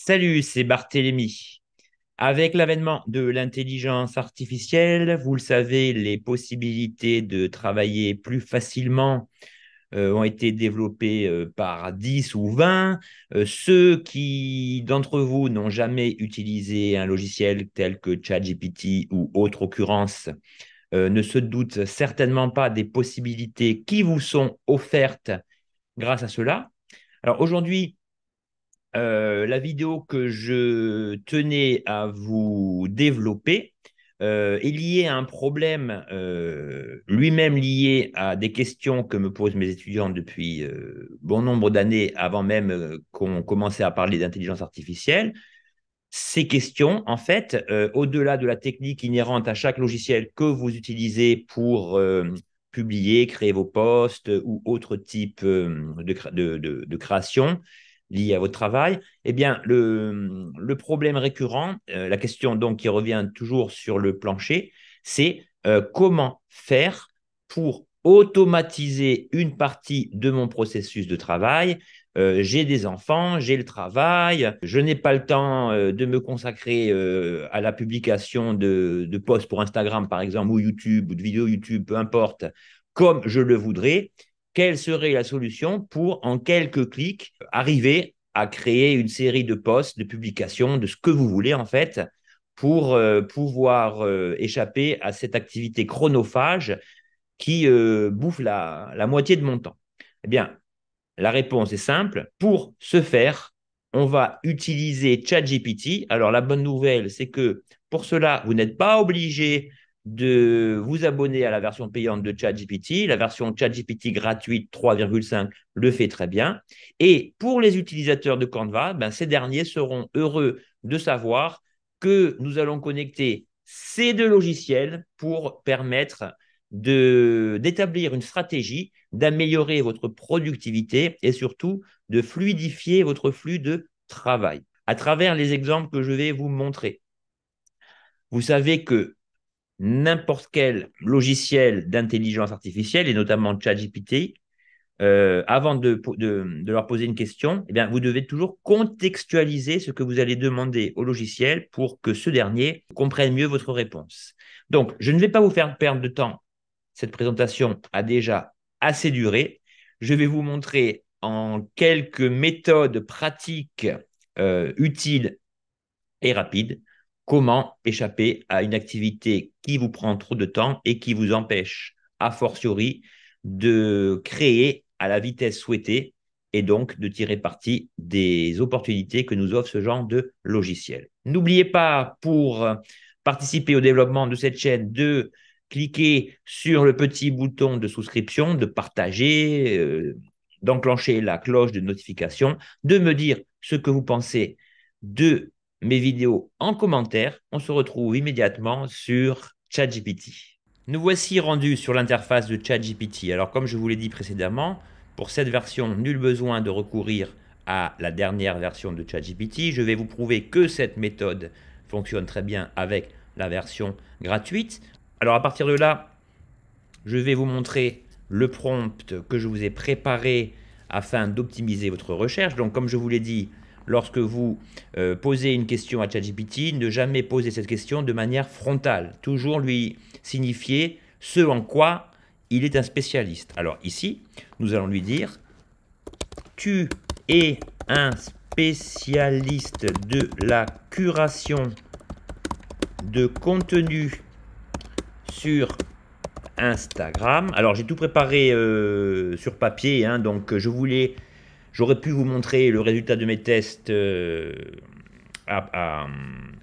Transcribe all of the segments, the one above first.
Salut, c'est Barthélémy. Avec l'avènement de l'intelligence artificielle, vous le savez, les possibilités de travailler plus facilement ont été développées par 10 ou 20. Ceux qui d'entre vous n'ont jamais utilisé un logiciel tel que ChatGPT ou autre occurrence ne se doutent certainement pas des possibilités qui vous sont offertes grâce à cela. Alors aujourd'hui, la vidéo que je tenais à vous développer est liée à un problème lui-même lié à des questions que me posent mes étudiants depuis bon nombre d'années avant même qu'on commençait à parler d'intelligence artificielle. Ces questions, en fait, au-delà de la technique inhérente à chaque logiciel que vous utilisez pour publier, créer vos posts ou autre type de création liée à votre travail, eh bien, le problème récurrent, la question donc qui revient toujours sur le plancher, c'est comment faire pour automatiser une partie de mon processus de travail. J'ai des enfants, j'ai le travail, je n'ai pas le temps de me consacrer à la publication de posts pour Instagram, par exemple, ou YouTube, ou de vidéos YouTube, peu importe, comme je le voudrais. Quelle serait la solution pour, en quelques clics, arriver à créer une série de posts, de publications, de ce que vous voulez, en fait, pour pouvoir échapper à cette activité chronophage qui bouffe la moitié de mon temps? Eh bien, la réponse est simple. Pour ce faire, on va utiliser ChatGPT. Alors, la bonne nouvelle, c'est que pour cela, vous n'êtes pas obligé de vous abonner à la version payante de ChatGPT. La version ChatGPT gratuite 3,5 le fait très bien. Et pour les utilisateurs de Canva, ben, ces derniers seront heureux de savoir que nous allons connecter ces deux logiciels pour permettre d'établir une stratégie, d'améliorer votre productivité et surtout de fluidifier votre flux de travail. À travers les exemples que je vais vous montrer, vous savez que n'importe quel logiciel d'intelligence artificielle, et notamment ChatGPT, avant de leur poser une question, eh bien, vous devez toujours contextualiser ce que vous allez demander au logiciel pour que ce dernier comprenne mieux votre réponse. Donc, je ne vais pas vous faire perdre de temps. Cette présentation a déjà assez duré. Je vais vous montrer en quelques méthodes pratiques utiles et rapides comment échapper à une activité qui vous prend trop de temps et qui vous empêche, a fortiori, de créer à la vitesse souhaitée et donc de tirer parti des opportunités que nous offre ce genre de logiciel. N'oubliez pas, pour participer au développement de cette chaîne, de cliquer sur le petit bouton de souscription, de partager, d'enclencher la cloche de notification, de me dire ce que vous pensez de mes vidéos en commentaire. On se retrouve immédiatement sur ChatGPT. Nous voici rendus sur l'interface de ChatGPT. Alors, comme je vous l'ai dit précédemment, pour cette version, nul besoin de recourir à la dernière version de ChatGPT. Je vais vous prouver que cette méthode fonctionne très bien avec la version gratuite. Alors, à partir de là, je vais vous montrer le prompt que je vous ai préparé afin d'optimiser votre recherche. Donc, comme je vous l'ai dit, lorsque vous posez une question à ChatGPT, ne jamais poser cette question de manière frontale. Toujours lui signifier ce en quoi il est un spécialiste. Alors ici, nous allons lui dire « Tu es un spécialiste de la curation de contenu sur Instagram. » Alors j'ai tout préparé sur papier, hein, donc j'aurais pu vous montrer le résultat de mes tests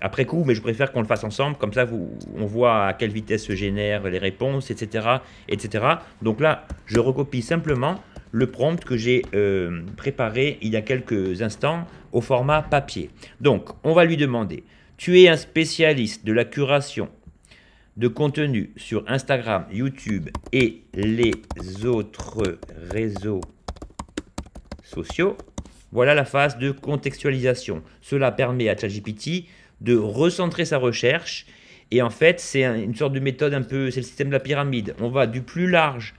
après coup, mais je préfère qu'on le fasse ensemble, comme ça on voit à quelle vitesse se génèrent les réponses, etc., etc. Donc là, je recopie simplement le prompt que j'ai préparé il y a quelques instants au format papier. Donc, on va lui demander, tu es un spécialiste de la curation de contenu sur Instagram, YouTube et les autres réseaux sociaux. Voilà la phase de contextualisation. Cela permet à ChatGPT de recentrer sa recherche et en fait, c'est une sorte de méthode un peu, c'est le système de la pyramide. On va du plus large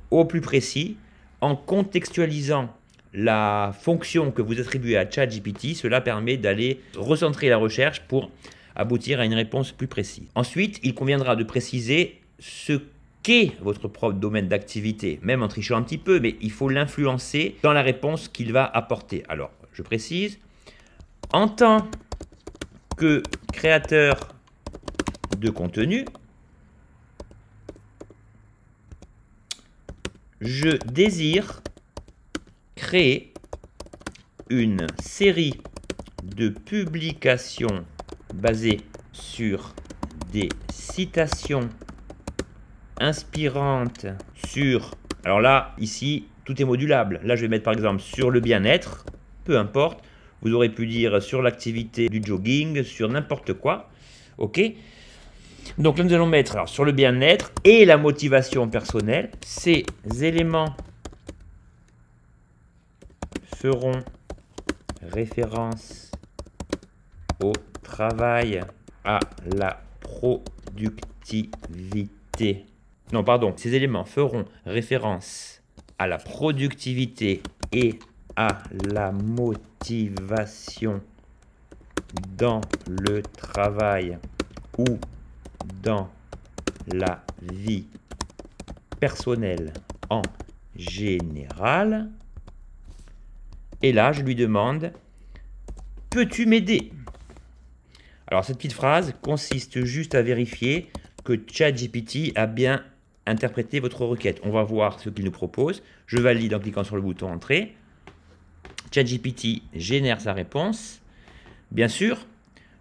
au plus précis en contextualisant la fonction que vous attribuez à ChatGPT, cela permet d'aller recentrer la recherche pour aboutir à une réponse plus précise. Ensuite, il conviendra de préciser ce qu'est votre propre domaine d'activité, même en trichant un petit peu, mais il faut l'influencer dans la réponse qu'il va apporter. Alors, je précise, en tant que créateur de contenu, je désire créer une série de publications basées sur des citations inspirantes sur... Alors là, ici, tout est modulable. Là, je vais mettre par exemple sur le bien-être, peu importe. Vous aurez pu dire sur l'activité du jogging, sur n'importe quoi. OK? Donc là, nous allons mettre alors, sur le bien-être et la motivation personnelle. Ces éléments feront référence au travail, à la productivité. Non, pardon, ces éléments feront référence à la productivité et à la motivation dans le travail ou dans la vie personnelle en général. Et là, je lui demande, peux-tu m'aider? Alors, cette petite phrase consiste juste à vérifier que ChatGPT a bien interprété votre requête. On va voir ce qu'il nous propose. Je valide en cliquant sur le bouton Entrée. ChatGPT génère sa réponse. Bien sûr,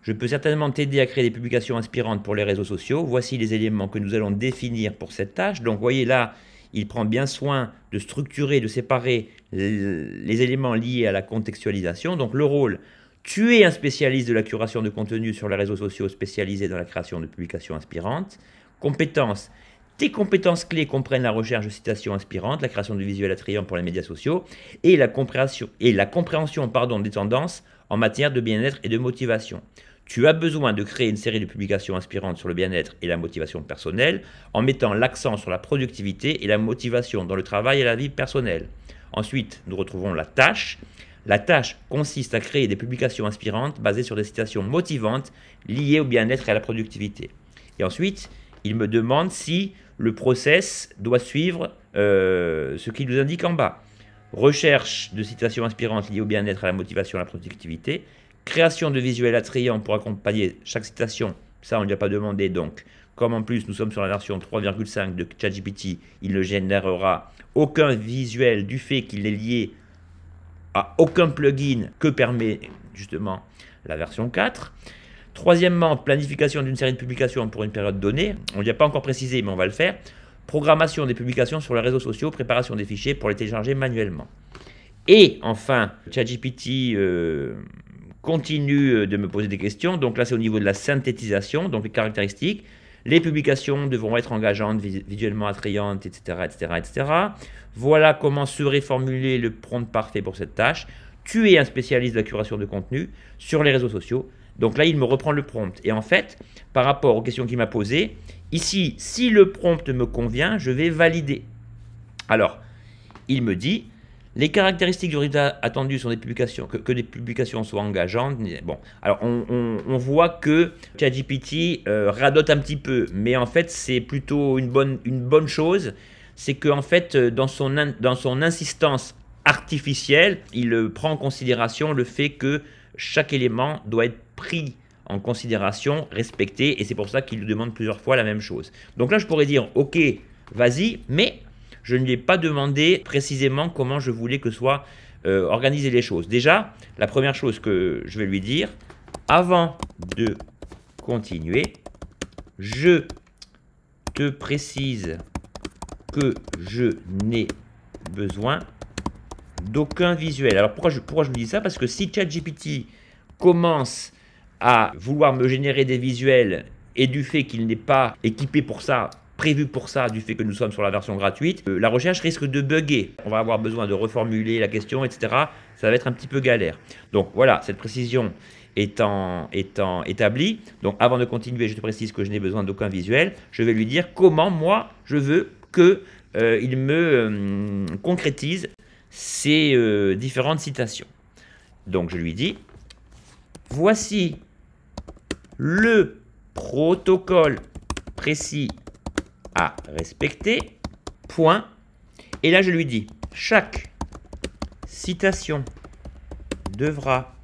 je peux certainement t'aider à créer des publications inspirantes pour les réseaux sociaux. Voici les éléments que nous allons définir pour cette tâche. Donc, vous voyez là, il prend bien soin de structurer, de séparer les éléments liés à la contextualisation. Donc, le rôle, tu es un spécialiste de la curation de contenu sur les réseaux sociaux spécialisés dans la création de publications inspirantes. Compétences, tes compétences clés comprennent la recherche de citations inspirantes, la création de visuels attrayants pour les médias sociaux et la compréhension des tendances en matière de bien-être et de motivation. Tu as besoin de créer une série de publications inspirantes sur le bien-être et la motivation personnelle en mettant l'accent sur la productivité et la motivation dans le travail et la vie personnelle. Ensuite, nous retrouvons la tâche. La tâche consiste à créer des publications inspirantes basées sur des citations motivantes liées au bien-être et à la productivité. Et ensuite, il me demande si le process doit suivre ce qu'il nous indique en bas. Recherche de citations inspirantes liées au bien-être, à la motivation et à la productivité. Création de visuels attrayants pour accompagner chaque citation. Ça, on ne lui a pas demandé. Donc, comme en plus, nous sommes sur la version 3,5 de ChatGPT, il ne générera aucun visuel du fait qu'il est lié à aucun plugin que permet justement la version 4. Troisièmement, planification d'une série de publications pour une période donnée. On ne lui a pas encore précisé, mais on va le faire. Programmation des publications sur les réseaux sociaux, préparation des fichiers pour les télécharger manuellement. Et enfin, ChatGPT continue de me poser des questions. Donc là, c'est au niveau de la synthétisation, donc les caractéristiques. Les publications devront être engageantes, visuellement attrayantes, etc., etc., etc. Voilà comment serait formulé le prompt parfait pour cette tâche. Tu es un spécialiste de la curation de contenu sur les réseaux sociaux. Donc là, il me reprend le prompt. Et en fait, par rapport aux questions qu'il m'a posées, ici, si le prompt me convient, je vais valider. Alors, il me dit, les caractéristiques du résultat attendu sont des publications, que les publications soient engageantes. Bon, alors on voit que ChatGPT radote un petit peu, mais en fait, c'est plutôt une bonne chose. C'est qu'en fait, dans son insistance artificielle, il prend en considération le fait que chaque élément doit être pris en considération, respecté, et c'est pour ça qu'il nous demande plusieurs fois la même chose. Donc là, je pourrais dire, ok, vas-y, mais je ne lui ai pas demandé précisément comment je voulais que soient organisées les choses. Déjà, la première chose que je vais lui dire, avant de continuer, je te précise que je n'ai besoin d'aucun visuel. Alors pourquoi je vous dis ça? Parce que si ChatGPT commence à vouloir me générer des visuels et du fait qu'il n'est pas équipé pour ça, prévu pour ça, du fait que nous sommes sur la version gratuite, la recherche risque de bugger. On va avoir besoin de reformuler la question, etc. Ça va être un petit peu galère. Donc voilà, cette précision étant établie, donc avant de continuer, je te précise que je n'ai besoin d'aucun visuel. Je vais lui dire comment moi je veux qu'il me concrétise ces différentes citations. Donc je lui dis, voici le protocole précis à respecter, point. Et là je lui dis, chaque citation devra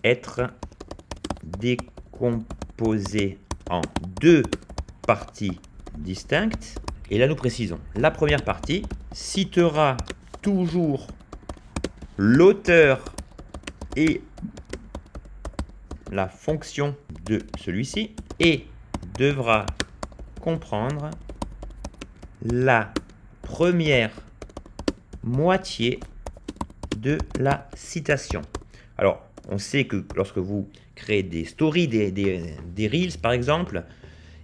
être décomposée en deux parties distinctes. Et là, nous précisons, la première partie citera toujours l'auteur et la fonction de celui-ci et devra comprendre la première moitié de la citation. Alors, on sait que lorsque vous créez des stories, des Reels par exemple,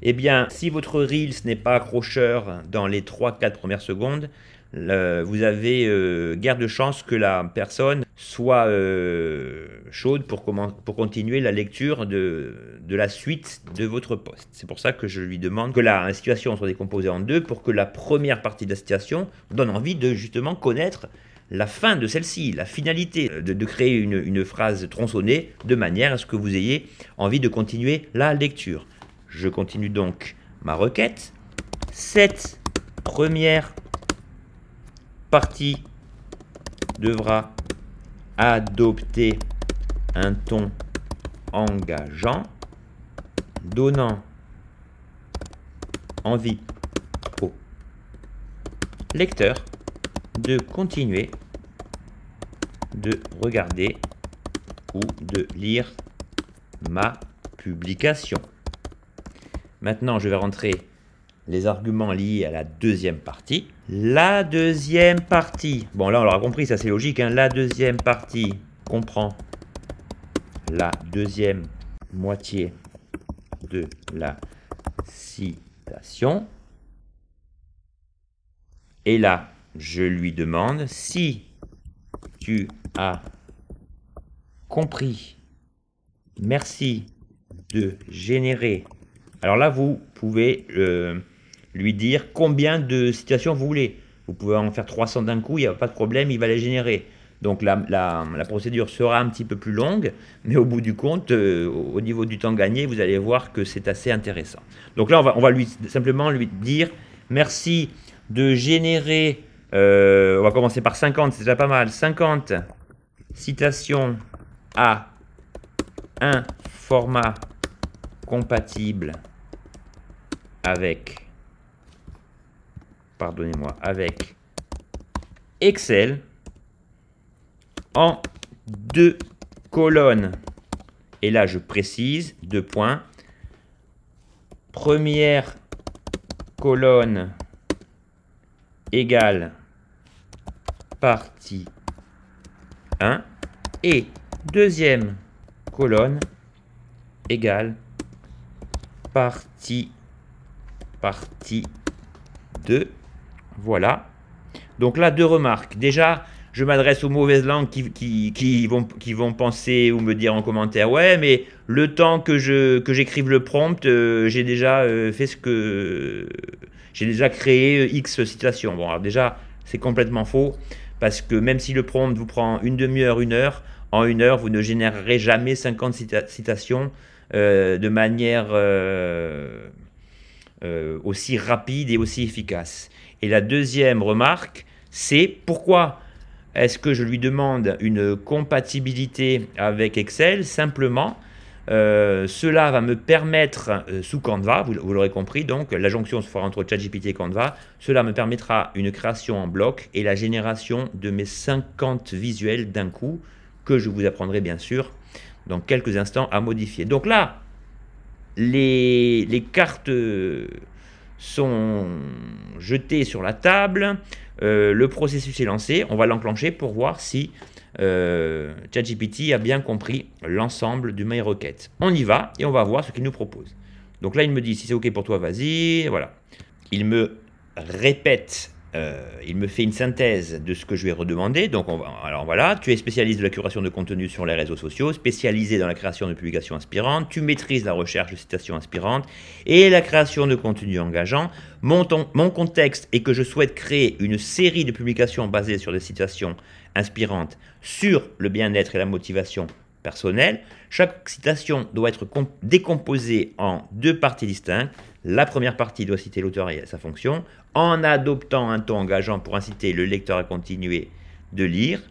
eh bien, si votre Reels n'est pas accrocheur dans les 3-4 premières secondes, vous avez guère de chance que la personne soit chaude pour continuer la lecture de la suite de votre post. C'est pour ça que je lui demande que la situation soit décomposée en deux pour que la première partie de la citation donne envie de justement connaître la fin de celle-ci, la finalité, de créer une phrase tronçonnée de manière à ce que vous ayez envie de continuer la lecture. Je continue donc ma requête. Cette première partie devra adopter un ton engageant, donnant envie au lecteur de continuer de regarder ou de lire ma publication. Maintenant, je vais rentrer les arguments liés à la deuxième partie. La deuxième partie, bon là on l'aura compris, ça c'est logique, hein, la deuxième partie comprend la deuxième moitié de la citation. Et là, je lui demande si tu as compris. Merci de générer. Alors là, vous pouvez lui dire combien de citations vous voulez. Vous pouvez en faire 300 d'un coup, il n'y a pas de problème, il va les générer. Donc la procédure sera un petit peu plus longue, mais au bout du compte, au niveau du temps gagné, vous allez voir que c'est assez intéressant. Donc là, on va simplement lui dire merci de générer, on va commencer par 50, c'est déjà pas mal, 50 citations à un format compatible avec, pardonnez-moi, avec Excel en 2 colonnes. Et là, je précise, 2 points. Première colonne égale partie 1 et deuxième colonne égale partie 2. Voilà. Donc là, 2 remarques. Déjà, je m'adresse aux mauvaises langues qui vont penser ou me dire en commentaire, ouais, mais le temps que j'écrive le prompt, j'ai déjà j'ai déjà créé X citations. Bon, alors déjà, c'est complètement faux, parce que même si le prompt vous prend une demi-heure, 1 heure, en 1 heure, vous ne générerez jamais 50 citations de manière aussi rapide et aussi efficace. Et la deuxième remarque, c'est pourquoi est-ce que je lui demande une compatibilité avec Excel? Simplement, cela va me permettre, sous Canva, vous l'aurez compris, donc la jonction se fera entre ChatGPT et Canva, cela me permettra une création en bloc et la génération de mes 50 visuels d'un coup, que je vous apprendrai bien sûr dans quelques instants à modifier. Donc là, les cartes sont jetées sur la table, le processus est lancé, on va l'enclencher pour voir si ChatGPT a bien compris l'ensemble de mes requêtes. On y va et on va voir ce qu'il nous propose. Donc là, il me dit, si c'est OK pour toi, vas-y, voilà. Il me répète il me fait une synthèse de ce que je vais redemander. Donc, alors voilà, tu es spécialiste de la curation de contenu sur les réseaux sociaux, spécialisé dans la création de publications inspirantes, tu maîtrises la recherche de citations inspirantes et la création de contenu engageant. Mon contexte est que je souhaite créer une série de publications basées sur des citations inspirantes sur le bien-être et la motivation personnelle. Chaque citation doit être décomposée en 2 parties distinctes. La première partie doit citer l'auteur et sa fonction, en adoptant un ton engageant pour inciter le lecteur à continuer de lire.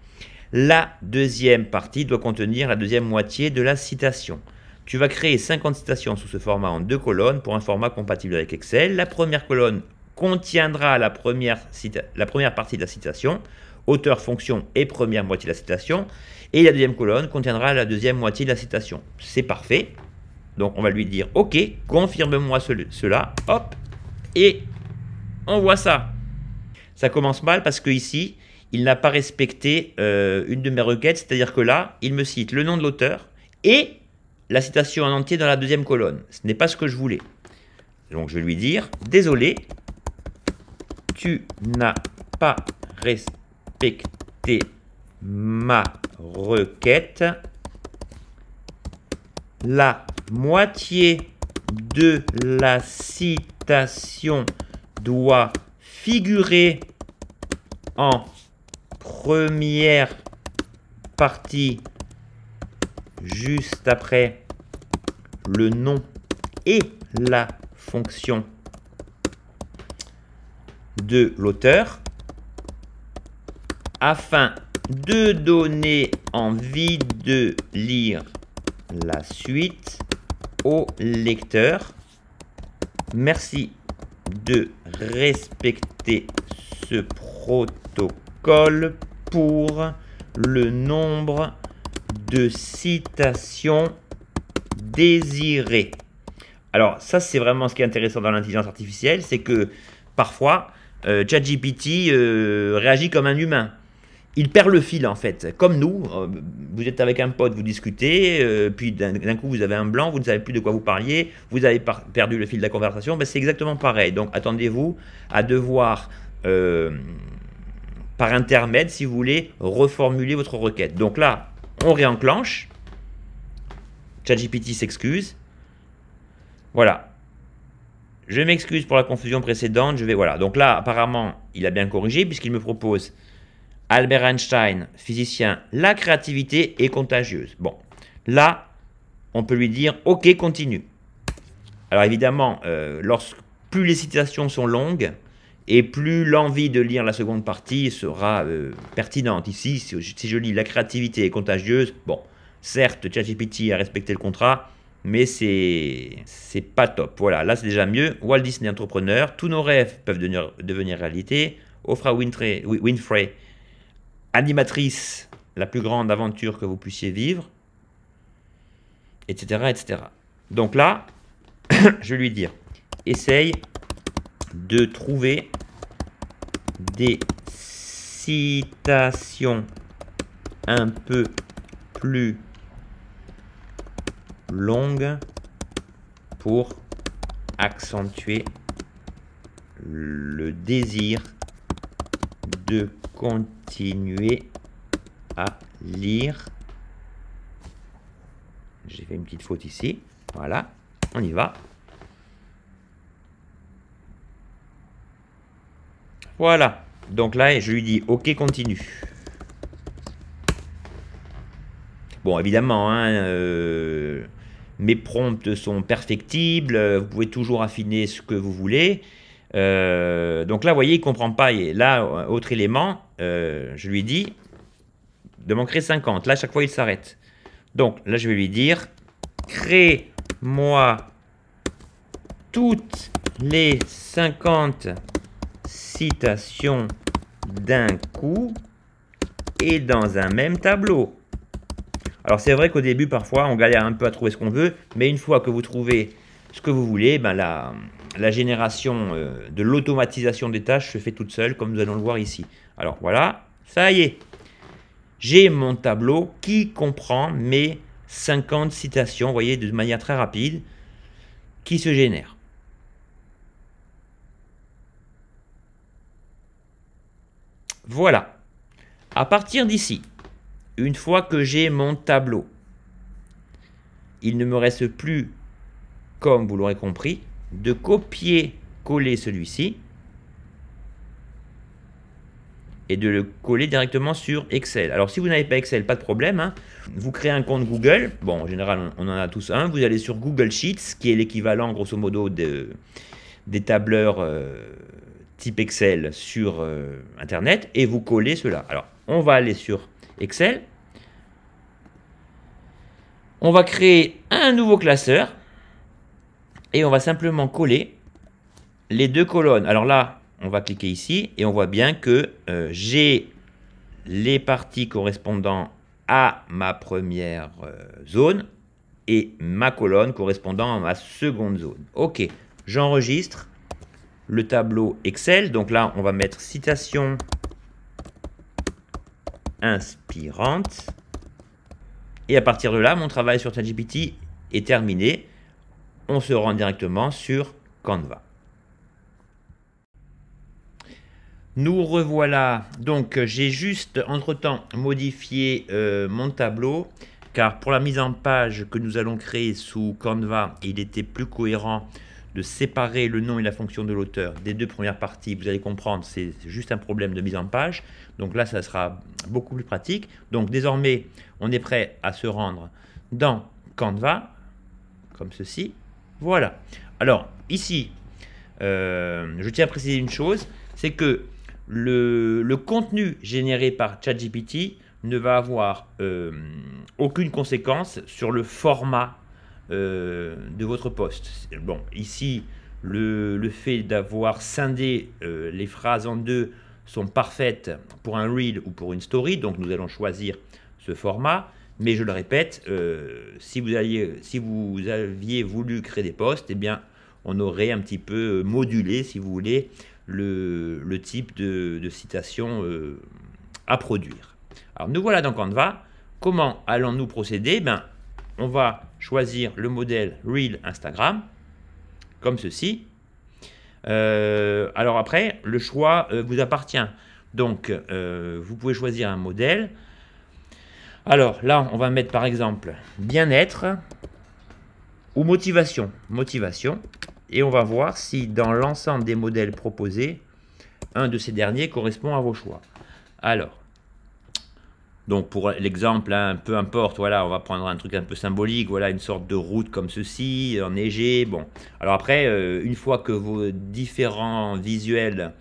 La deuxième partie doit contenir la deuxième moitié de la citation. Tu vas créer 50 citations sous ce format en 2 colonnes pour un format compatible avec Excel. La première colonne contiendra la première partie de la citation, auteur, fonction et première moitié de la citation. Et la deuxième colonne contiendra la deuxième moitié de la citation. C'est parfait. Donc on va lui dire, ok, confirme-moi cela, hop, et on voit ça. Ça commence mal parce que ici, il n'a pas respecté une de mes requêtes, c'est-à-dire que là, il me cite le nom de l'auteur et la citation en entier dans la deuxième colonne. Ce n'est pas ce que je voulais. Donc je vais lui dire, désolé, tu n'as pas respecté ma requête. La moitié de la citation doit figurer en première partie juste après le nom et la fonction de l'auteur afin de donner envie de lire la suite au lecteur. Merci de respecter ce protocole pour le nombre de citations désirées. Alors ça, c'est vraiment ce qui est intéressant dans l'intelligence artificielle, c'est que parfois ChatGPT réagit comme un humain. Il perd le fil en fait, comme nous. Vous êtes avec un pote, vous discutez, puis d'un coup vous avez un blanc, vous ne savez plus de quoi vous parliez, vous avez perdu le fil de la conversation. Ben, c'est exactement pareil. Donc attendez-vous à devoir, par intermède, si vous voulez, reformuler votre requête. Donc là, on réenclenche. ChatGPT s'excuse. Voilà. Je m'excuse pour la confusion précédente. Voilà. Donc là, apparemment, il a bien corrigé puisqu'il me propose Albert Einstein, physicien, la créativité est contagieuse. Bon, là, on peut lui dire, ok, continue. Alors évidemment, plus les citations sont longues, et plus l'envie de lire la seconde partie sera pertinente. Ici, si je lis la créativité est contagieuse, bon, certes, ChatGPT a respecté le contrat, mais c'est pas top. Voilà, là c'est déjà mieux. Walt Disney entrepreneur, tous nos rêves peuvent devenir réalité. Oprah Winfrey, animatrice, la plus grande aventure que vous puissiez vivre, etc., etc. Donc là, je vais lui dire, essaye de trouver des citations un peu plus longues pour accentuer le désir de continuer à lire. J'ai fait une petite faute ici. Voilà, on y va. Voilà. Donc là, je lui dis OK, continue. Bon, évidemment, hein, mes prompts sont perfectibles. Vous pouvez toujours affiner ce que vous voulez. Donc là, vous voyez, il ne comprend pas. Et là, autre élément, je lui dis de m'en créer 50. Là, à chaque fois, il s'arrête. Donc là, je vais lui dire, crée-moi toutes les 50 citations d'un coup et dans un même tableau. Alors c'est vrai qu'au début, parfois, on galère un peu à trouver ce qu'on veut, mais une fois que vous trouvez ce que vous voulez, ben la génération de l'automatisation des tâches se fait toute seule, comme nous allons le voir ici. Alors voilà, ça y est. J'ai mon tableau qui comprend mes 50 citations, vous voyez, de manière très rapide, qui se génèrent. Voilà. À partir d'ici, une fois que j'ai mon tableau, il ne me reste plus, comme vous l'aurez compris, de copier-coller celui-ci et de le coller directement sur Excel. Alors si vous n'avez pas Excel, pas de problème, hein. Vous créez un compte Google, bon en général on en a tous un, vous allez sur Google Sheets, qui est l'équivalent grosso modo des tableurs type Excel sur Internet, et vous collez cela. Alors on va aller sur Excel, on va créer un nouveau classeur, et on va simplement coller les deux colonnes. Alors là, on va cliquer ici et on voit bien que j'ai les parties correspondant à ma première zone et ma colonne correspondant à ma seconde zone. Ok, j'enregistre le tableau Excel. Donc là, on va mettre citation inspirante. Et à partir de là, mon travail sur ChatGPT est terminé. On se rend directement sur Canva. Nous revoilà. Donc j'ai juste entre-temps modifié mon tableau, car pour la mise en page que nous allons créer sous Canva, il était plus cohérent de séparer le nom et la fonction de l'auteur des deux premières parties. Vous allez comprendre, c'est juste un problème de mise en page. Donc là, ça sera beaucoup plus pratique. Donc désormais, on est prêt à se rendre dans Canva, comme ceci. Voilà. Alors ici, je tiens à préciser une chose, c'est que le contenu généré par ChatGPT ne va avoir aucune conséquence sur le format de votre post. Bon, ici, le fait d'avoir scindé les phrases en deux sont parfaites pour un reel ou pour une story, donc nous allons choisir ce format. Mais je le répète, si vous aviez voulu créer des posts, eh bien, on aurait un petit peu modulé, si vous voulez, le type de citation à produire. Alors nous voilà dans Canva. Comment allons-nous procéder? On va choisir le modèle Reel Instagram, comme ceci. Alors après, le choix vous appartient. Donc vous pouvez choisir un modèle. Alors là, on va mettre par exemple bien-être ou motivation. Motivation. Et on va voir si dans l'ensemble des modèles proposés, un de ces derniers correspond à vos choix. Alors, donc pour l'exemple, hein, peu importe, voilà, on va prendre un truc un peu symbolique, voilà, une sorte de route comme ceci, enneigée, bon. Alors après, une fois que vos différents visuels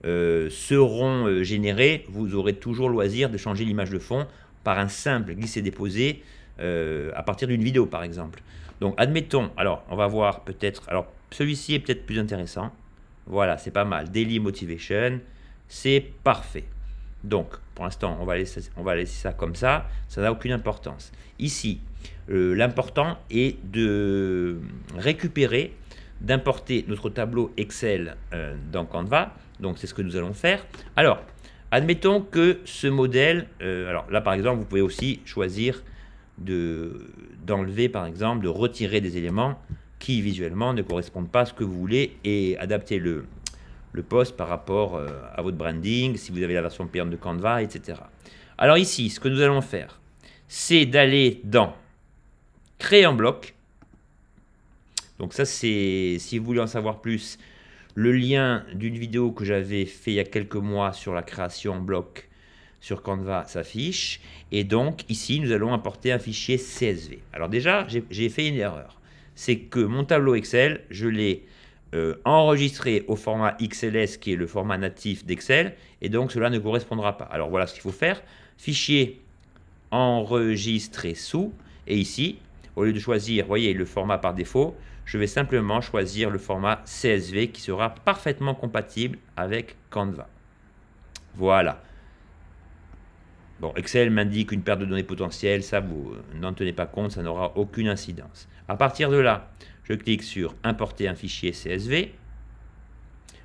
seront générés, vous aurez toujours loisir de changer l'image de fond par un simple glisser-déposer à partir d'une vidéo, par exemple. Donc, admettons, alors, on va voir peut-être, alors, celui-ci est peut-être plus intéressant. Voilà, c'est pas mal. Daily Motivation, c'est parfait. Donc, pour l'instant, on va laisser ça comme ça. Ça n'a aucune importance. Ici, l'important est de récupérer, d'importer notre tableau Excel dans Canva. Donc, c'est ce que nous allons faire. Alors, admettons que ce modèle, alors là, par exemple, vous pouvez aussi choisir d'enlever, par exemple, de retirer des éléments qui visuellement ne correspondent pas à ce que vous voulez et adapter le post par rapport à votre branding, si vous avez la version payante de Canva, etc. Alors ici, ce que nous allons faire, c'est d'aller dans Créer en bloc. Donc ça, c'est, si vous voulez en savoir plus, le lien d'une vidéo que j'avais fait il y a quelques mois sur la création en bloc sur Canva s'affiche. Et donc ici, nous allons importer un fichier CSV. Alors déjà, j'ai fait une erreur. C'est que mon tableau Excel, je l'ai enregistré au format XLS, qui est le format natif d'Excel, et donc cela ne correspondra pas. Alors voilà ce qu'il faut faire. Fichier enregistrer sous, et ici, au lieu de choisir, voyez, le format par défaut, je vais simplement choisir le format CSV qui sera parfaitement compatible avec Canva. Voilà. Bon, Excel m'indique une perte de données potentielle, ça vous n'en tenez pas compte, ça n'aura aucune incidence. À partir de là, je clique sur importer un fichier CSV,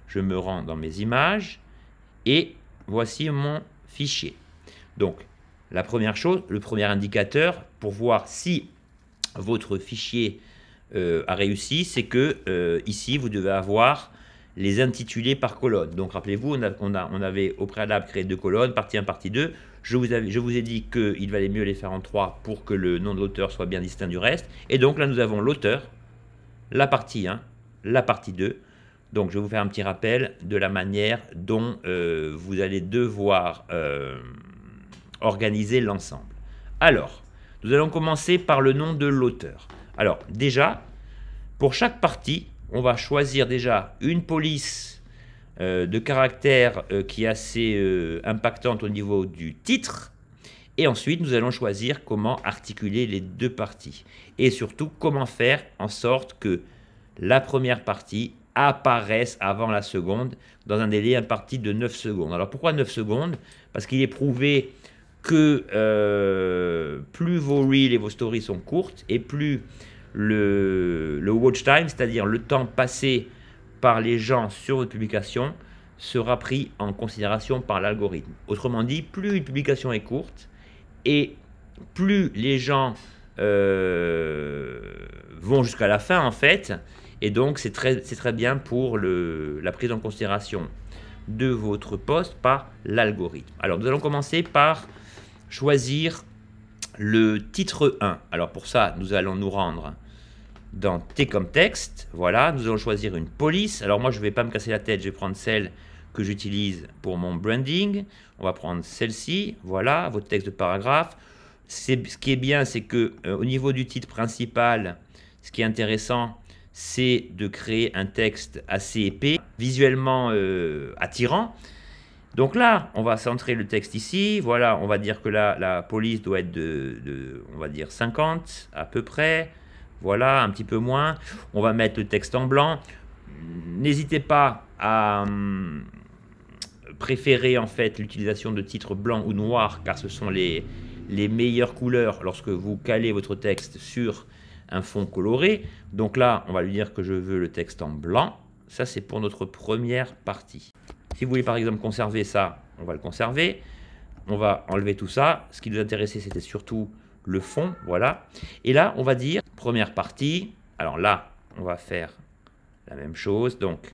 je me rends dans mes images et voici mon fichier. Donc, la première chose, le premier indicateur pour voir si votre fichier a réussi, c'est que ici, vous devez avoir les intituler par colonne. Donc rappelez-vous, on avait au préalable créé 2 colonnes, partie 1, partie 2. Je vous ai dit qu'il valait mieux les faire en 3 pour que le nom de l'auteur soit bien distinct du reste. Et donc là, nous avons l'auteur, la partie 1, la partie 2. Donc je vais vous faire un petit rappel de la manière dont vous allez devoir organiser l'ensemble. Alors, nous allons commencer par le nom de l'auteur. Alors déjà, pour chaque partie, on va choisir déjà une police de caractère qui est assez impactante au niveau du titre. Et ensuite, nous allons choisir comment articuler les 2 parties. Et surtout, comment faire en sorte que la première partie apparaisse avant la seconde dans un délai imparti de 9 secondes. Alors pourquoi 9 secondes? Parce qu'il est prouvé que plus vos reels et vos stories sont courtes et plus le watch time, c'est-à-dire le temps passé par les gens sur votre publication, sera pris en considération par l'algorithme. Autrement dit, plus une publication est courte et plus les gens vont jusqu'à la fin en fait, et donc c'est très bien pour la prise en considération de votre post par l'algorithme. Alors nous allons commencer par choisir le titre 1. Alors pour ça, nous allons nous rendre dans T comme texte. Voilà, nous allons choisir une police. Alors moi, je ne vais pas me casser la tête, je vais prendre celle que j'utilise pour mon branding. On va prendre celle-ci. Voilà, votre texte de paragraphe. Ce qui est bien, c'est que au niveau du titre principal, ce qui est intéressant, c'est de créer un texte assez épais, visuellement attirant. Donc là, on va centrer le texte ici. Voilà, on va dire que la police doit être on va dire 50 à peu près. Voilà, un petit peu moins. On va mettre le texte en blanc. N'hésitez pas à préférer en fait l'utilisation de titres blancs ou noirs, car ce sont les meilleures couleurs lorsque vous calez votre texte sur un fond coloré. Donc là, on va lui dire que je veux le texte en blanc. Ça, c'est pour notre première partie. Si vous voulez par exemple conserver ça, on va le conserver. On va enlever tout ça. Ce qui nous intéressait, c'était surtout le fond. Voilà. Et là, on va dire première partie. Alors là, on va faire la même chose. Donc,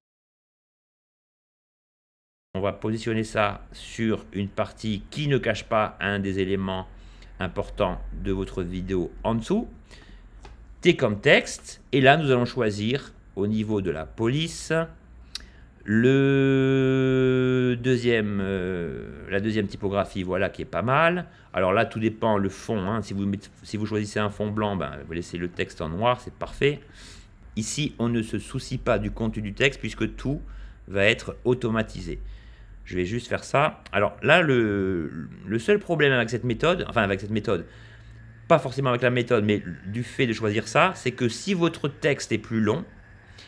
on va positionner ça sur une partie qui ne cache pas un des éléments importants de votre vidéo en dessous. T comme texte. Et là, nous allons choisir au niveau de la police la deuxième typographie, voilà, qui est pas mal. Alors là, tout dépend le fond. Hein. Si vous choisissez un fond blanc, ben, vous laissez le texte en noir, c'est parfait. Ici, on ne se soucie pas du contenu du texte puisque tout va être automatisé. Je vais juste faire ça. Alors là, le seul problème avec cette méthode, pas forcément avec la méthode, mais du fait de choisir ça, c'est que si votre texte est plus long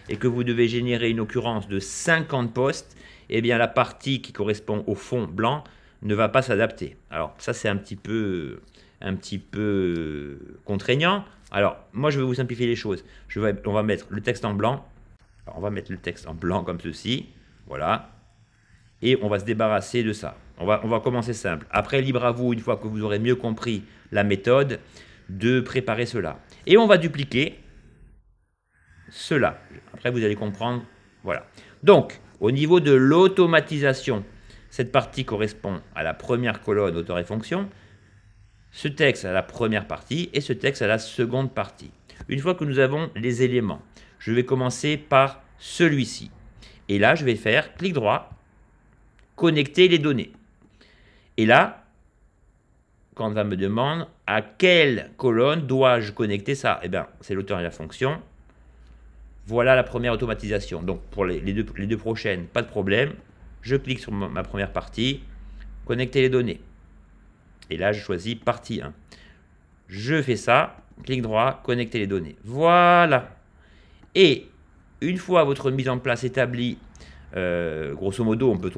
et que vous devez générer une occurrence de 50 posts, eh bien la partie qui correspond au fond blanc ne va pas s'adapter. Alors ça, c'est un petit peu contraignant. Alors moi, je vais vous simplifier les choses. On va mettre le texte en blanc. Alors, on va mettre le texte en blanc comme ceci. Voilà. Et on va se débarrasser de ça. On va commencer simple. Après, libre à vous, une fois que vous aurez mieux compris la méthode, de préparer cela. Et on va dupliquer cela. Après, vous allez comprendre. Voilà. Donc, au niveau de l'automatisation, cette partie correspond à la première colonne auteur et fonction, ce texte à la première partie et ce texte à la seconde partie. Une fois que nous avons les éléments, je vais commencer par celui-ci. Et là, je vais faire clic droit, connecter les données. Et là, Canva me demande à quelle colonne dois-je connecter ça? Eh bien, c'est l'auteur et la fonction. Voilà la première automatisation. Donc, pour les deux prochaines, pas de problème. Je clique sur ma première partie, connecter les données. Et là, je choisis partie 1. Je fais ça, clic droit, connecter les données. Voilà. Et une fois votre mise en place établie, grosso modo, on peut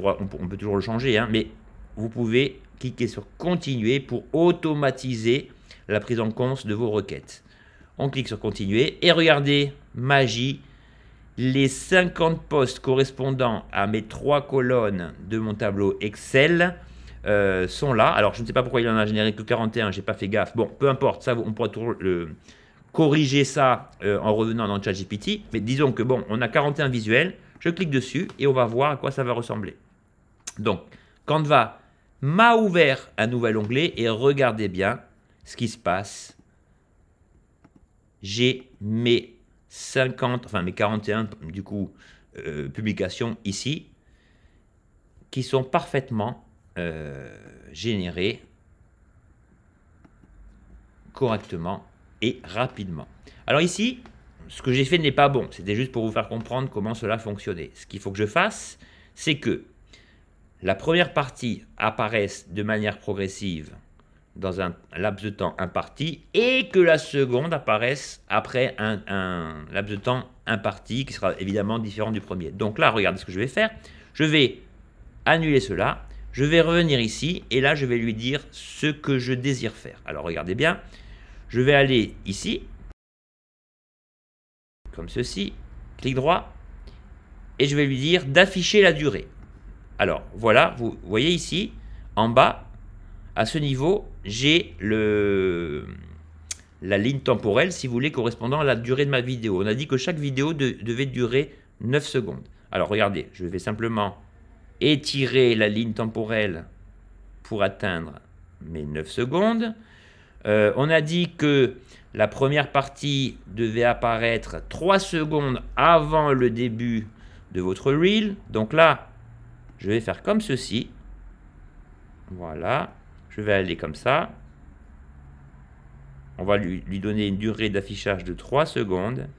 toujours le changer, hein, mais vous pouvez cliquer sur continuer pour automatiser la prise en compte de vos requêtes. On clique sur continuer et regardez, magie, les 50 postes correspondant à mes 3 colonnes de mon tableau Excel sont là. Alors je ne sais pas pourquoi il en a généré que 41, j'ai pas fait gaffe. Bon, peu importe, ça on pourra toujours corriger ça en revenant dans ChatGPT. Mais disons que bon, on a 41 visuels. Je clique dessus et on va voir à quoi ça va ressembler. Donc, Canva m'a ouvert un nouvel onglet et regardez bien ce qui se passe. J'ai mes 50, enfin mes 41 du coup publications ici qui sont parfaitement générées correctement et rapidement. Alors ici, ce que j'ai fait n'est pas bon. C'était juste pour vous faire comprendre comment cela fonctionnait. Ce qu'il faut que je fasse, c'est que la première partie apparaisse de manière progressive dans un laps de temps imparti et que la seconde apparaisse après un laps de temps imparti qui sera évidemment différent du premier. Donc là, regardez ce que je vais faire. Je vais annuler cela. Je vais revenir ici et là, je vais lui dire ce que je désire faire. Alors, regardez bien. Je vais aller ici, comme ceci, clic droit, et je vais lui dire d'afficher la durée. Alors, voilà, vous voyez ici, en bas, à ce niveau, j'ai la ligne temporelle, si vous voulez, correspondant à la durée de ma vidéo. On a dit que chaque vidéo devait durer 9 secondes. Alors, regardez, je vais simplement étirer la ligne temporelle pour atteindre mes 9 secondes. On a dit que la première partie devait apparaître 3 secondes avant le début de votre reel. Donc là, je vais faire comme ceci. Voilà. Je vais aller comme ça. On va lui donner une durée d'affichage de 3 secondes.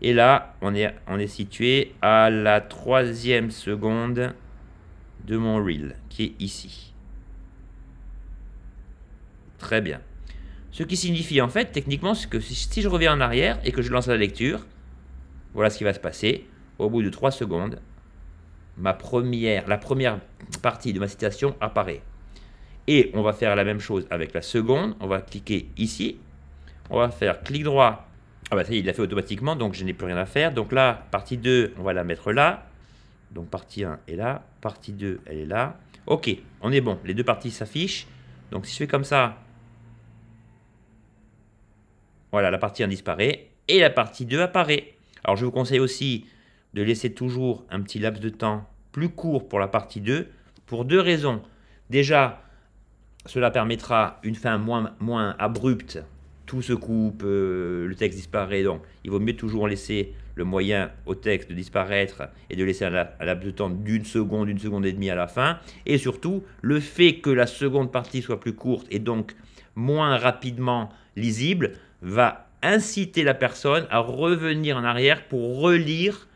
Et là, on est situé à la 3e seconde de mon reel, qui est ici. Très bien. Ce qui signifie en fait, techniquement, que si je reviens en arrière et que je lance la lecture, voilà ce qui va se passer. Au bout de 3 secondes, la première partie de ma citation apparaît. Et on va faire la même chose avec la seconde. On va cliquer ici. On va faire clic droit. Ah bah ça y est, il l'a fait automatiquement, donc je n'ai plus rien à faire. Donc là, partie 2, on va la mettre là. Donc partie 1 est là. Partie 2, elle est là. Ok, on est bon. Les deux parties s'affichent. Donc si je fais comme ça, voilà, la partie 1 disparaît et la partie 2 apparaît. Alors, je vous conseille aussi de laisser toujours un petit laps de temps plus court pour la partie 2 pour 2 raisons. Déjà, cela permettra une fin moins abrupte. Tout se coupe, le texte disparaît. Donc, il vaut mieux toujours laisser le moyen au texte de disparaître et de laisser un laps de temps d'une seconde et demie à la fin. Et surtout, le fait que la seconde partie soit plus courte et donc moins rapidement lisible va inciter la personne à revenir en arrière pour relire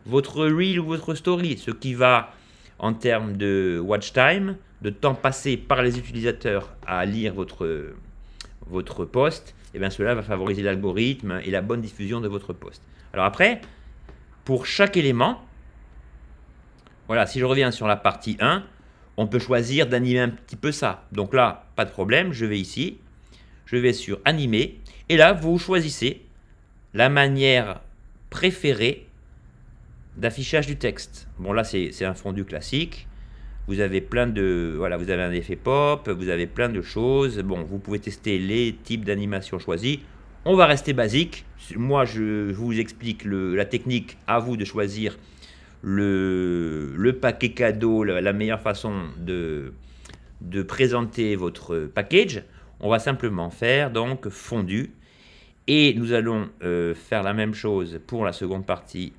votre reel ou votre story, ce qui va, en termes de watch time, de temps passé par les utilisateurs à lire votre post, et bien cela va favoriser l'algorithme et la bonne diffusion de votre post. Alors après, pour chaque élément, voilà, si je reviens sur la partie 1, on peut choisir d'animer un petit peu ça. Donc là, pas de problème, je vais ici, je vais sur animer, et là, vous choisissez la manière préférée d'affichage du texte. Bon, là, c'est un fondu classique. Vous avez plein de... Voilà, vous avez un effet pop, vous avez plein de choses. Bon, vous pouvez tester les types d'animation choisis. On va rester basique. Moi, je vous explique la technique. À vous de choisir le paquet cadeau, la meilleure façon de présenter votre package. On va simplement faire donc fondu. Et nous allons faire la même chose pour la seconde partie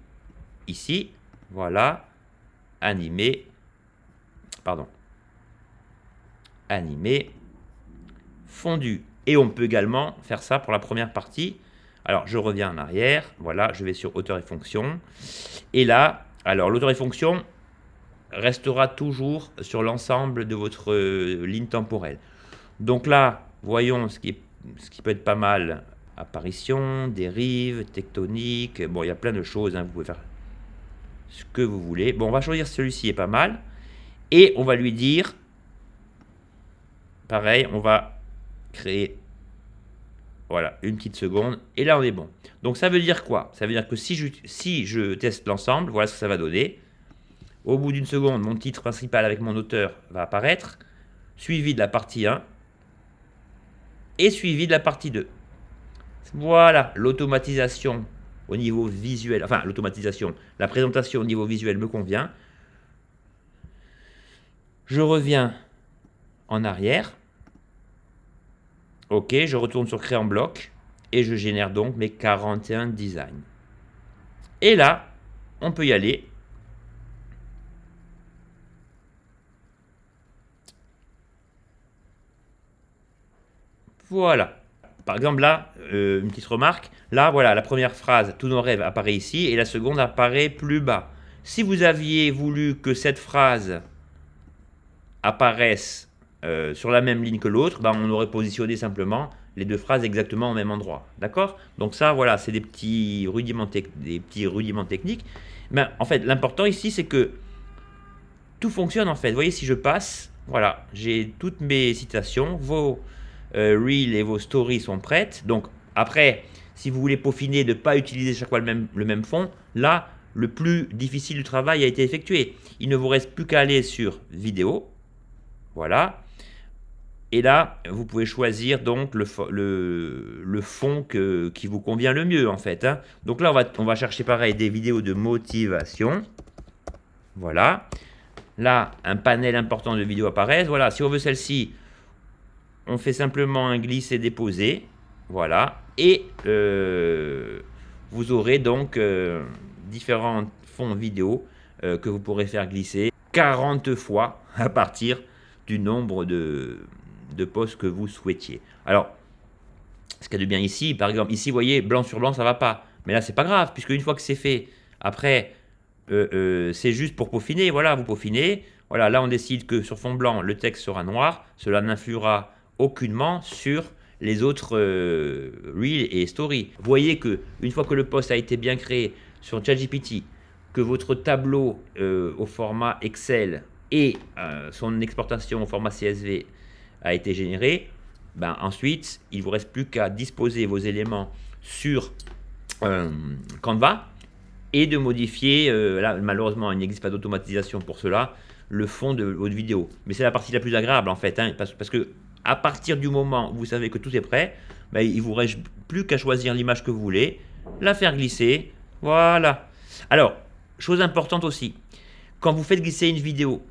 ici. Voilà. Animer. Pardon. Animer. Fondu. Et on peut également faire ça pour la première partie. Alors, je reviens en arrière. Voilà, je vais sur hauteur et fonction. Et là, alors l'auteur et fonction restera toujours sur l'ensemble de votre ligne temporelle. Donc là, voyons ce qui peut être pas mal. Apparition, dérive, tectonique. Bon, il y a plein de choses. Hein, vous pouvez faire ce que vous voulez. Bon, on va choisir celui-ci est pas mal. Et on va lui dire, pareil, on va créer, voilà, une petite seconde. Et là, on est bon. Donc, ça veut dire quoi? Ça veut dire que si je teste l'ensemble, voilà ce que ça va donner. Au bout d'une seconde, mon titre principal avec mon auteur va apparaître, suivi de la partie 1 et suivi de la partie 2. Voilà, l'automatisation au niveau visuel, enfin l'automatisation, la présentation au niveau visuel me convient. Je reviens en arrière. Ok, je retourne sur Créer en bloc et je génère donc mes 41 designs. Et là, on peut y aller. Voilà. Par exemple, là, une petite remarque. Là, voilà, la première phrase, tous nos rêves, apparaît ici et la seconde apparaît plus bas. Si vous aviez voulu que cette phrase apparaisse sur la même ligne que l'autre, ben, on aurait positionné simplement les deux phrases exactement au même endroit. D'accord? Donc ça, voilà, c'est des petits rudiments techniques. Mais en fait, l'important ici, c'est que tout fonctionne en fait. Vous voyez, si je passe, voilà, j'ai toutes mes citations, vos reels et vos stories sont prêtes. Donc après, si vous voulez peaufiner, ne pas utiliser chaque fois le même fond, là, le plus difficile du travail a été effectué. Il ne vous reste plus qu'à aller sur vidéo. Voilà. Et là, vous pouvez choisir donc le fond qui vous convient le mieux en fait. Hein. Donc là, on va chercher pareil des vidéos de motivation. Voilà. Là, un panel important de vidéos apparaît. Voilà, si on veut celle-ci, on fait simplement un glisser-déposer. Voilà. Et vous aurez donc différents fonds vidéo que vous pourrez faire glisser 40 fois à partir du nombre de posts que vous souhaitiez. Alors, ce qu'il y a de bien ici, par exemple, ici, vous voyez, blanc sur blanc, ça ne va pas. Mais là, c'est pas grave, puisque une fois que c'est fait, après, c'est juste pour peaufiner. Voilà, vous peaufinez. Voilà, là, on décide que sur fond blanc, le texte sera noir. Cela n'influera aucunement sur les autres Reels et Stories. Vous voyez que une fois que le post a été bien créé sur ChatGPT, que votre tableau au format Excel et son exportation au format CSV a été généré, ben ensuite, il ne vous reste plus qu'à disposer vos éléments sur Canva et de modifier, là malheureusement il n'existe pas d'automatisation pour cela, le fond de votre vidéo. Mais c'est la partie la plus agréable en fait, hein, parce que à partir du moment où vous savez que tout est prêt, ben, il ne vous reste plus qu'à choisir l'image que vous voulez, la faire glisser, voilà. Alors, chose importante aussi, quand vous faites glisser une vidéo,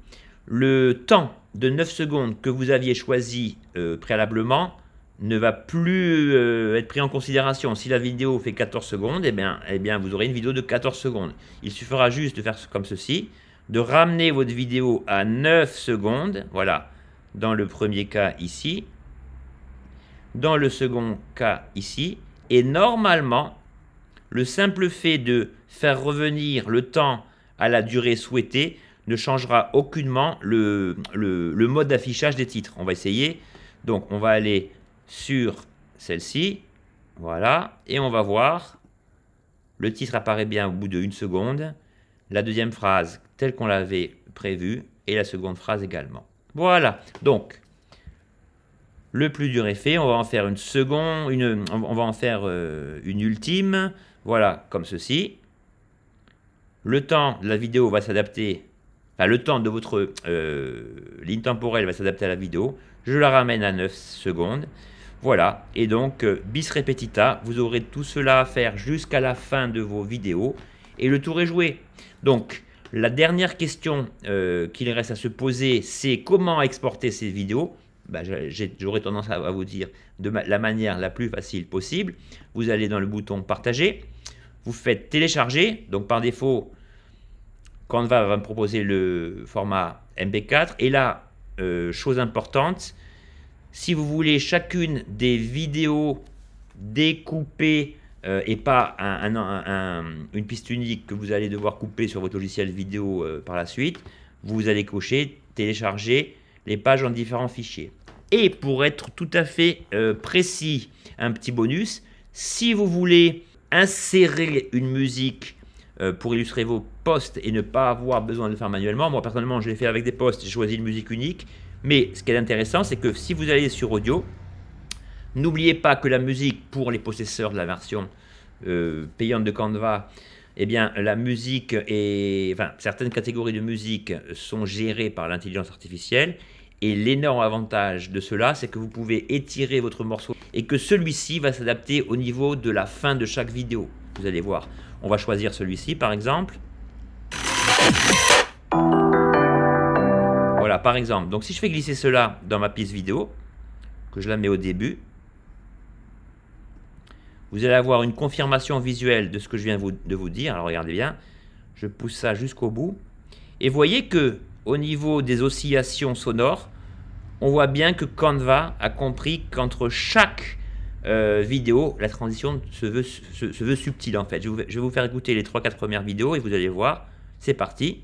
le temps de 9 secondes que vous aviez choisi préalablement ne va plus être pris en considération. Si la vidéo fait 14 secondes, eh bien, vous aurez une vidéo de 14 secondes. Il suffira juste de faire comme ceci, de ramener votre vidéo à 9 secondes, voilà, dans le premier cas ici, dans le second cas ici, et normalement, le simple fait de faire revenir le temps à la durée souhaitée ne changera aucunement le mode d'affichage des titres. On va essayer. Donc, on va aller sur celle-ci. Voilà. Et on va voir. Le titre apparaît bien au bout de 1 seconde. La deuxième phrase telle qu'on l'avait prévue. Et la seconde phrase également. Voilà. Donc, le plus dur est fait. On va en faire une seconde. On va en faire une ultime. Voilà, comme ceci. Le temps de la vidéo va s'adapter. Enfin, le temps de votre ligne temporelle va s'adapter à la vidéo. Je la ramène à 9 secondes. Voilà. Et donc, bis repetita, vous aurez tout cela à faire jusqu'à la fin de vos vidéos. Et le tour est joué. Donc, la dernière question qu'il reste à se poser, c'est comment exporter ces vidéos. Ben, j'aurais tendance à vous dire de la manière la plus facile possible. Vous allez dans le bouton partager. Vous faites télécharger. Donc, par défaut, Canva va me proposer le format MP4. Et là, chose importante, si vous voulez chacune des vidéos découpées et pas une piste unique que vous allez devoir couper sur votre logiciel vidéo par la suite, vous allez cocher télécharger les pages en différents fichiers. Et pour être tout à fait précis, un petit bonus, si vous voulez insérer une musique pour illustrer vos posts et ne pas avoir besoin de le faire manuellement. Moi, personnellement, je l'ai fait avec des posts, j'ai choisi une musique unique. Mais ce qui est intéressant, c'est que si vous allez sur audio, n'oubliez pas que la musique, pour les possesseurs de la version payante de Canva, eh bien, la musique certaines catégories de musique sont gérées par l'intelligence artificielle. Et l'énorme avantage de cela, c'est que vous pouvez étirer votre morceau et que celui-ci va s'adapter au niveau de la fin de chaque vidéo. Vous allez voir. On va choisir celui-ci, par exemple. Voilà, par exemple. Donc, si je fais glisser cela dans ma piste vidéo, que je la mets au début, vous allez avoir une confirmation visuelle de ce que je viens de vous dire. Alors, regardez bien. Je pousse ça jusqu'au bout. Et voyez que au niveau des oscillations sonores, on voit bien que Canva a compris qu'entre chaque vidéo, la transition se veut subtile en fait. Je vais vous faire écouter les 3-4 premières vidéos et vous allez voir. C'est parti.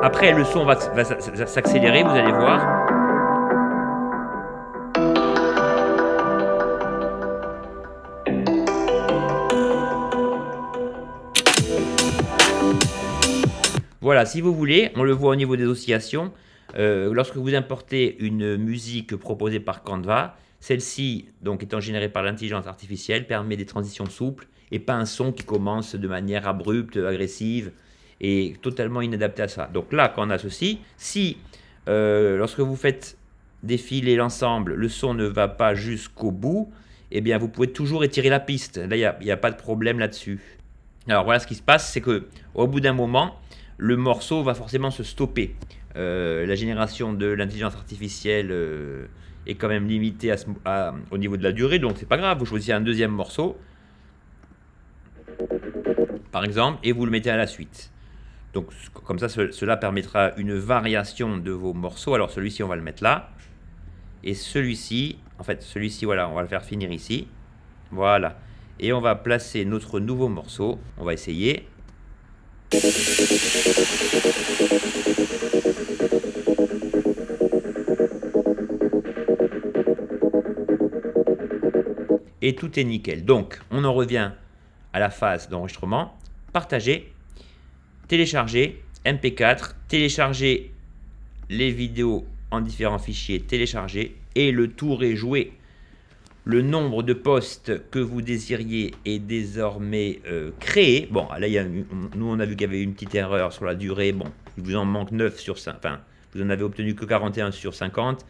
Après, le son va s'accélérer, vous allez voir. Voilà, si vous voulez, on le voit au niveau des oscillations. Lorsque vous importez une musique proposée par Canva, celle-ci, donc étant générée par l'intelligence artificielle, permet des transitions souples et pas un son qui commence de manière abrupte, agressive et totalement inadapté à ça. Donc là, quand on a ceci, si lorsque vous faites défiler l'ensemble, le son ne va pas jusqu'au bout, eh bien vous pouvez toujours étirer la piste. Là, il n'y a pas de problème là-dessus. Alors voilà, ce qui se passe, c'est que au bout d'un moment, le morceau va forcément se stopper. La génération de l'intelligence artificielle est quand même limitée au niveau de la durée, donc c'est pas grave, vous choisissez un deuxième morceau, par exemple, et vous le mettez à la suite. Donc comme ça, cela permettra une variation de vos morceaux. Alors celui-ci, on va le mettre là, et celui-ci, en fait, celui-ci, voilà, on va le faire finir ici, voilà. Et on va placer notre nouveau morceau, on va essayer. Et tout est nickel. Donc, on en revient à la phase d'enregistrement. Partager, télécharger, MP4, télécharger les vidéos en différents fichiers, télécharger, et le tour est joué. Le nombre de postes que vous désiriez est désormais créé. Bon, là, nous, on a vu qu'il y avait une petite erreur sur la durée. Bon, il vous en manque 9 sur 5. Enfin, vous en avez obtenu que 41 sur 50.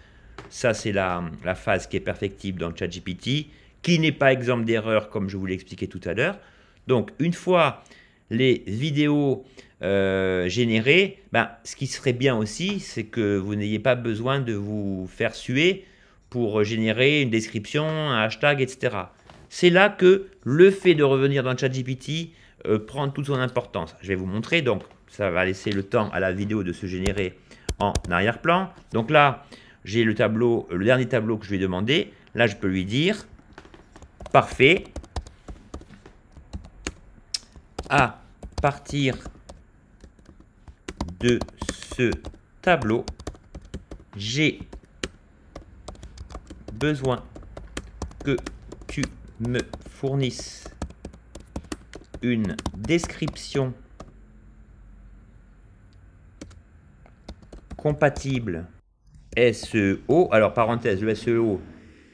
Ça, c'est la phase qui est perfectible dans ChatGPT, qui n'est pas exempt d'erreur, comme je vous l'ai expliqué tout à l'heure. Donc, une fois les vidéos générées, ce qui serait bien aussi, c'est que vous n'ayez pas besoin de vous faire suer pour générer une description, un hashtag, etc. C'est là que le fait de revenir dans ChatGPT prend toute son importance. Je vais vous montrer, donc ça va laisser le temps à la vidéo de se générer en arrière-plan. Donc là, j'ai le tableau, le dernier tableau que je lui ai demandé. Là, je peux lui dire, parfait, à partir de ce tableau, j'ai besoin que tu me fournisses une description compatible SEO. Alors, parenthèse, le SEO,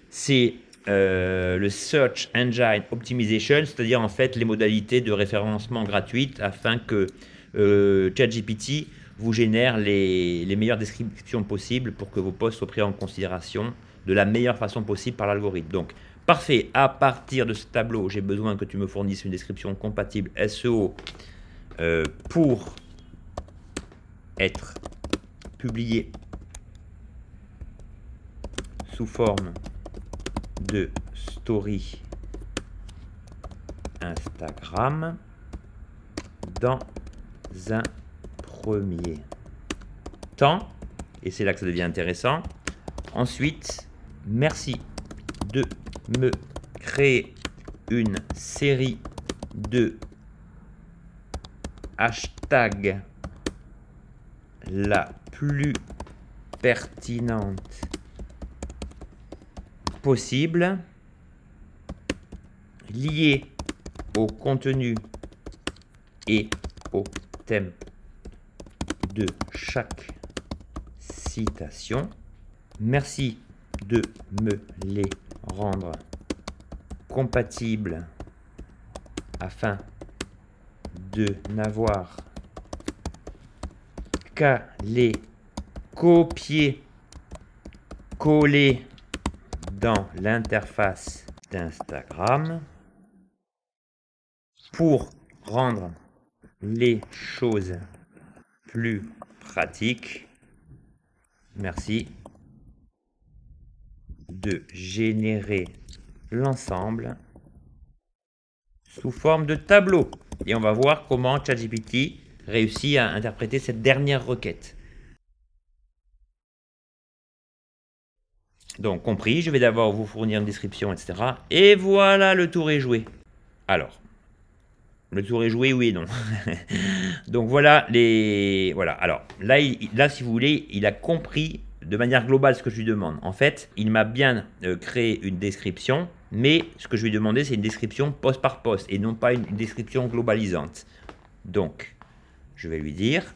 c'est le Search Engine Optimization, c'est-à-dire en fait les modalités de référencement gratuites afin que ChatGPT vous génère les meilleures descriptions possibles pour que vos posts soient pris en considération de la meilleure façon possible par l'algorithme. Donc, parfait, à partir de ce tableau, j'ai besoin que tu me fournisses une description compatible SEO pour être publié sous forme de story Instagram dans un premier temps, et c'est là que ça devient intéressant. Ensuite, merci de me créer une série de hashtags la plus pertinente possible, liée au contenu et au thème de chaque citation. Merci de me les rendre compatibles afin de n'avoir qu'à les copier, coller dans l'interface d'Instagram pour rendre les choses plus pratiques. Merci de générer l'ensemble sous forme de tableau. Et on va voir comment ChatGPT réussit à interpréter cette dernière requête. Donc, compris, je vais d'abord vous fournir une description, etc. Et voilà, le tour est joué. Alors, le tour est joué, oui et non. Donc, voilà les... Voilà, alors, là, si vous voulez, il a compris de manière globale ce que je lui demande. En fait, il m'a bien créé une description, mais ce que je lui ai demandé, c'est une description poste par poste, et non pas une description globalisante. Donc, je vais lui dire,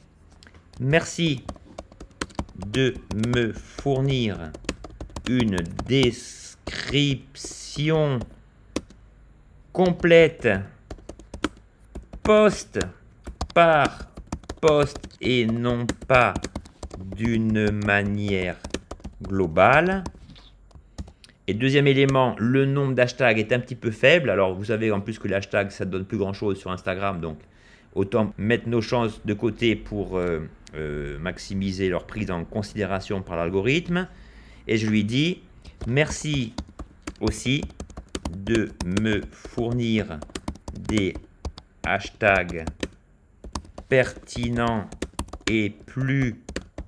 merci de me fournir une description complète poste par poste et non pas d'une manière globale. Et deuxième élément, le nombre d'hashtags est un petit peu faible. Alors vous savez en plus que les hashtags ça ne donne plus grand chose sur Instagram, donc autant mettre nos chances de côté pour maximiser leur prise en considération par l'algorithme. Et je lui dis, merci aussi de me fournir des hashtags pertinents et plus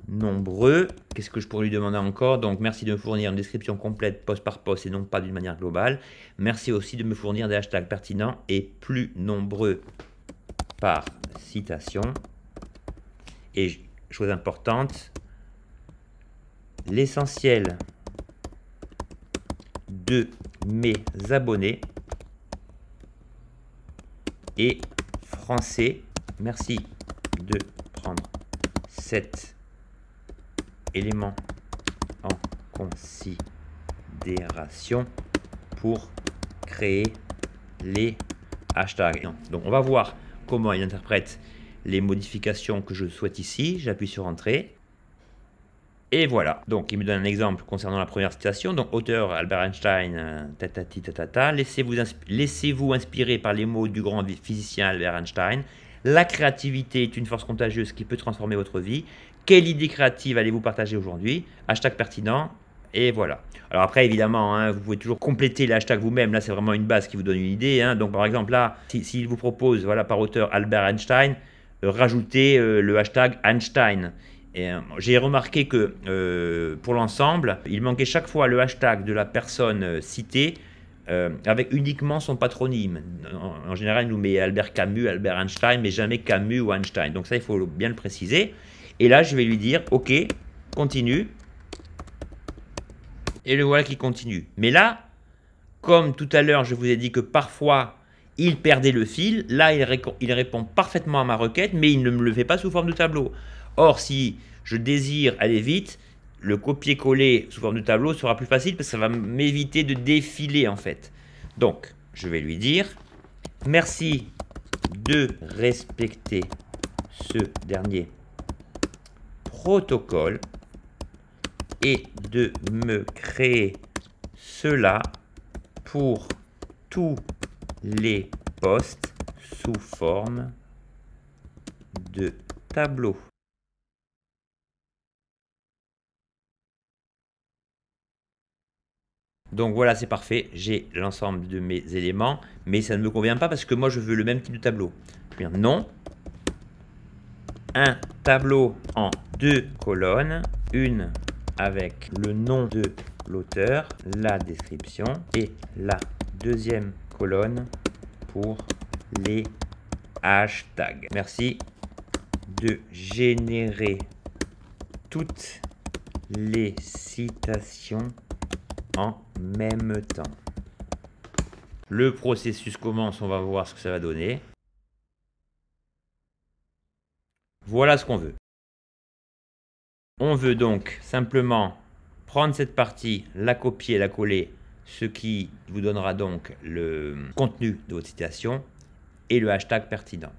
nombreux. Qu'est-ce que je pourrais lui demander encore? Donc, merci de me fournir une description complète poste par poste et non pas d'une manière globale. Merci aussi de me fournir des hashtags pertinents et plus nombreux par citation. Et chose importante, l'essentiel de mes abonnés est français. Merci de prendre cet élément en considération pour créer les hashtags. Donc on va voir comment il interprète les modifications que je souhaite ici. J'appuie sur Entrée. Et voilà, donc il me donne un exemple concernant la première citation. Donc auteur Albert Einstein, laissez-vous inspirer par les mots du grand physicien Albert Einstein. La créativité est une force contagieuse qui peut transformer votre vie. Quelle idée créative allez-vous partager aujourd'hui? Hashtag pertinent. Et voilà. Alors après, évidemment, hein, vous pouvez toujours compléter les hashtags vous-même. Là, c'est vraiment une base qui vous donne une idée. Hein. Donc par exemple, là, s'il vous propose, voilà, par auteur Albert Einstein, rajoutez le hashtag Einstein. J'ai remarqué que pour l'ensemble, il manquait chaque fois le hashtag de la personne citée avec uniquement son patronyme. En général, il nous met Albert Camus, Albert Einstein, mais jamais Camus ou Einstein. Donc ça, il faut bien le préciser. Et là, je vais lui dire, OK, continue. Et le voilà qui continue. Mais là, comme tout à l'heure, je vous ai dit que parfois, il perdait le fil. Là, il répond parfaitement à ma requête, mais il ne me le fait pas sous forme de tableau. Or, si je désire aller vite, le copier-coller sous forme de tableau sera plus facile parce que ça va m'éviter de défiler en fait. Donc, je vais lui dire merci de respecter ce dernier protocole et de me créer cela pour tous les posts sous forme de tableau. Donc voilà, c'est parfait, j'ai l'ensemble de mes éléments, mais ça ne me convient pas parce que moi je veux le même type de tableau. Je vais dire non, un tableau en 2 colonnes, une avec le nom de l'auteur, la description et la deuxième colonne pour les hashtags. Merci de générer toutes les citations en même temps. Le processus commence, on va voir ce que ça va donner. Voilà ce qu'on veut. On veut donc simplement prendre cette partie, la copier, la coller, ce qui vous donnera donc le contenu de votre citation et le hashtag pertinent.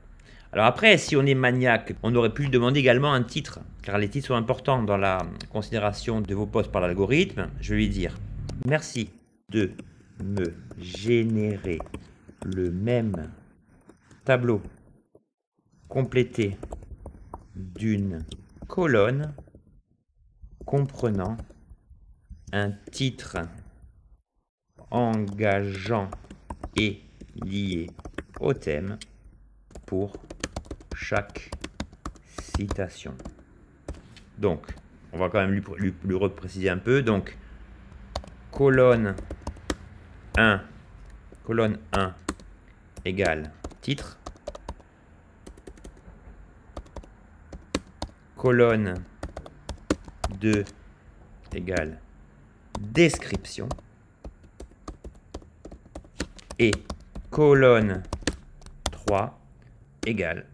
Alors après, si on est maniaque, on aurait pu lui demander également un titre, car les titres sont importants dans la considération de vos posts par l'algorithme. Je vais lui dire « Merci de me générer le même tableau complété d'une colonne comprenant un titre engageant et lié au thème pour chaque citation. » Donc, on va quand même lui repréciser un peu. Donc, colonne 1 égale titre. Colonne 2 égale description. Et colonne 3 égale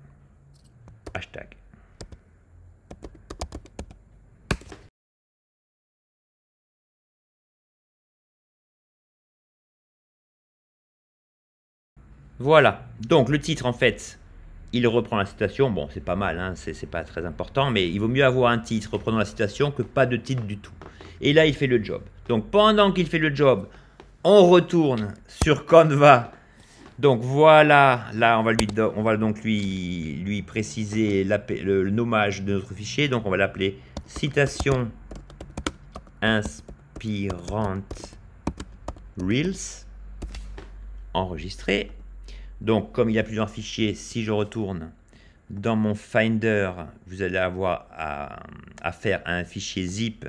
hashtag. Voilà, donc le titre en fait, il reprend la citation, bon c'est pas mal, hein, c'est pas très important, mais il vaut mieux avoir un titre reprenant la citation que pas de titre du tout. Et là il fait le job. Donc pendant qu'il fait le job, on retourne sur Canva. Donc voilà, là on va donc lui préciser le nommage de notre fichier. Donc on va l'appeler citation inspirante Reels, enregistré. Donc comme il y a plusieurs fichiers, si je retourne dans mon Finder, vous allez avoir affaire à un fichier zip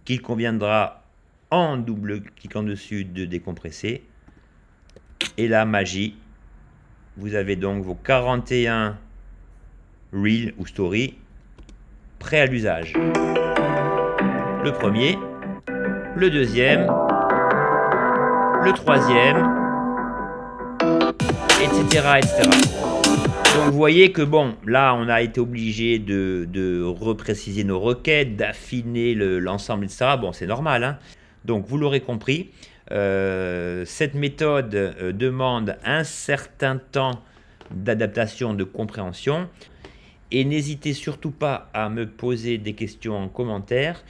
qu'il conviendra en double-cliquant dessus de décompresser. Et la magie, vous avez donc vos 41 Reels ou Stories prêts à l'usage. Le premier, le deuxième, le troisième, etc., etc. Donc vous voyez que bon, là on a été obligé de repréciser nos requêtes, d'affiner l'ensemble, etc. Bon, c'est normal, hein. Donc vous l'aurez compris, cette méthode demande un certain temps d'adaptation, de compréhension. Et n'hésitez surtout pas à me poser des questions en commentaire.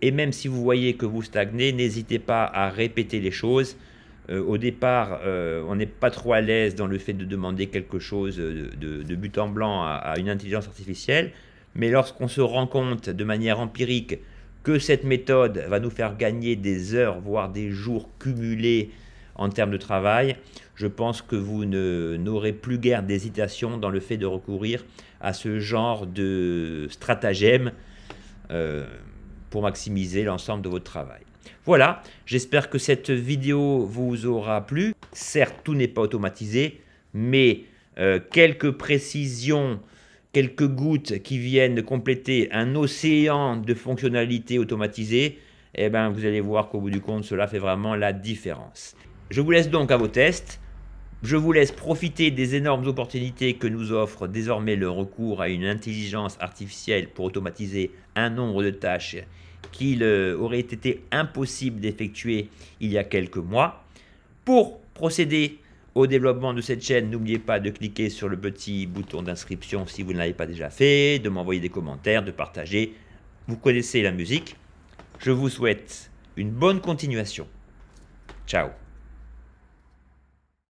Et même si vous voyez que vous stagnez, n'hésitez pas à répéter les choses. Au départ, on n'est pas trop à l'aise dans le fait de demander quelque chose de but en blanc à une intelligence artificielle. Mais lorsqu'on se rend compte de manière empirique que cette méthode va nous faire gagner des heures, voire des jours cumulés en termes de travail, je pense que vous n'aurez plus guère d'hésitation dans le fait de recourir à ce genre de stratagème pour maximiser l'ensemble de votre travail. Voilà, j'espère que cette vidéo vous aura plu. Certes, tout n'est pas automatisé, mais quelques précisions, quelques gouttes qui viennent compléter un océan de fonctionnalités automatisées, eh ben, vous allez voir qu'au bout du compte, cela fait vraiment la différence. Je vous laisse donc à vos tests. Je vous laisse profiter des énormes opportunités que nous offre désormais le recours à une intelligence artificielle pour automatiser un nombre de tâches qu'il aurait été impossible d'effectuer il y a quelques mois. Pour procéder au développement de cette chaîne, n'oubliez pas de cliquer sur le petit bouton d'inscription si vous ne l'avez pas déjà fait, de m'envoyer des commentaires, de partager. Vous connaissez la musique. Je vous souhaite une bonne continuation. Ciao.